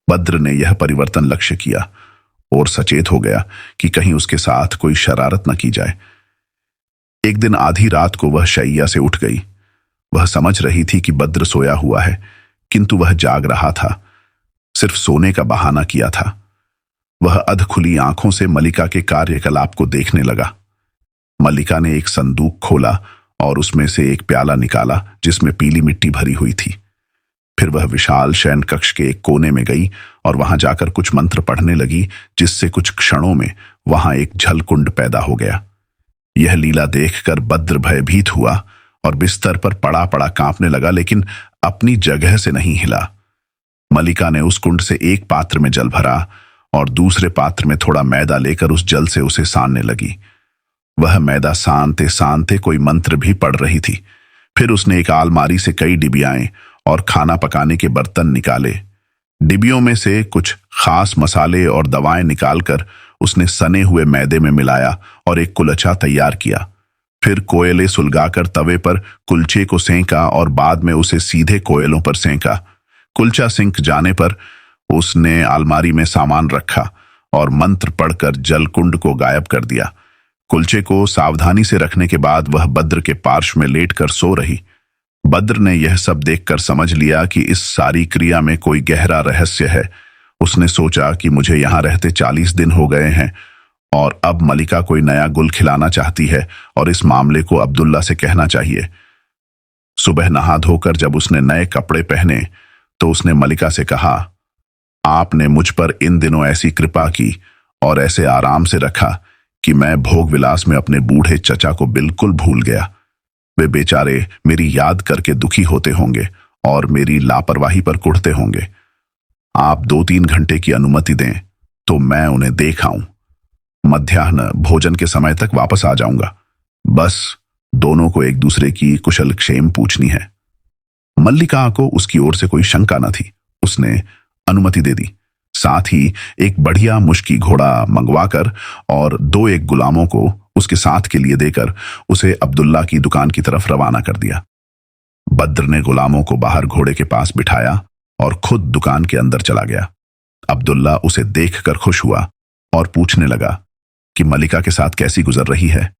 बद्र ने यह परिवर्तन लक्ष्य किया और सचेत हो गया कि कहीं उसके साथ कोई शरारत न की जाए। एक दिन आधी रात को वह शैय्या से उठ गई। वह समझ रही थी कि बद्र सोया हुआ है, किंतु वह जाग रहा था, सिर्फ सोने का बहाना किया था। वह अधखुली आंखों से मलिका के कार्यकलाप को देखने लगा। मलिका ने एक संदूक खोला और उसमें से एक प्याला निकाला जिसमें पीली मिट्टी भरी हुई थी। फिर वह विशाल शयन कक्ष के एक कोने में गई और वहां जाकर कुछ मंत्र पढ़ने लगी, जिससे कुछ क्षणों में वहां एक जलकुंड पैदा हो गया। यह लीला देखकर बद्र भयभीत हुआ और बिस्तर पर पड़ा पड़ा कांपने लगा, लेकिन अपनी जगह से नहीं हिला। मलिका ने उस कुंड से एक पात्र में जल भरा और दूसरे पात्र में थोड़ा मैदा लेकर उस जल से उसे सानने लगी। वह मैदा सानते सानते कोई मंत्र भी पढ़ रही थी। फिर उसने एक अलमारी से कई डिबियाएं और खाना पकाने के बर्तन निकाले। डिबियों में से कुछ खास मसाले और दवाएं निकालकर उसने सने हुए मैदे में मिलाया और एक कुलचा तैयार किया। फिर कोयले सुलगाकर तवे पर कुलचे को सेंका और बाद में उसे सीधे कोयलों पर सेंका। कुलचा सिंक जाने पर उसने अलमारी में सामान रखा और मंत्र पढ़कर जलकुंड को गायब कर दिया। कुलचे को सावधानी से रखने के बाद वह बद्र के पार्श्व में लेटकर सो रही। बद्र ने यह सब देखकर समझ लिया कि इस सारी क्रिया में कोई गहरा रहस्य है। उसने सोचा कि मुझे यहां रहते 40 दिन हो गए हैं और अब मलिका कोई नया गुल खिलाना चाहती है और इस मामले को अब्दुल्ला से कहना चाहिए। सुबह नहा धोकर जब उसने नए कपड़े पहने तो उसने मलिका से कहा, आपने मुझ पर इन दिनों ऐसी कृपा की और ऐसे आराम से रखा कि मैं भोग विलास में अपने बूढ़े चचा को बिल्कुल भूल गया। वे बेचारे मेरी याद करके दुखी होते होंगे और मेरी लापरवाही पर कुढ़ते होंगे। आप 2-3 घंटे की अनुमति दें तो मैं उन्हें देख आऊं। मध्याह्न भोजन के समय तक वापस आ जाऊंगा। बस दोनों को एक दूसरे की कुशल क्षेम पूछनी है। मल्लिका को उसकी ओर से कोई शंका न थी। उसने अनुमति दे दी। साथ ही एक बढ़िया मुश्की घोड़ा मंगवाकर और 2-1 गुलामों को उसके साथ के लिए देकर उसे अब्दुल्ला की दुकान की तरफ रवाना कर दिया। बद्र ने गुलामों को बाहर घोड़े के पास बिठाया और खुद दुकान के अंदर चला गया। अब्दुल्ला उसे देखकर खुश हुआ और पूछने लगा कि मलिका के साथ कैसी गुजर रही है।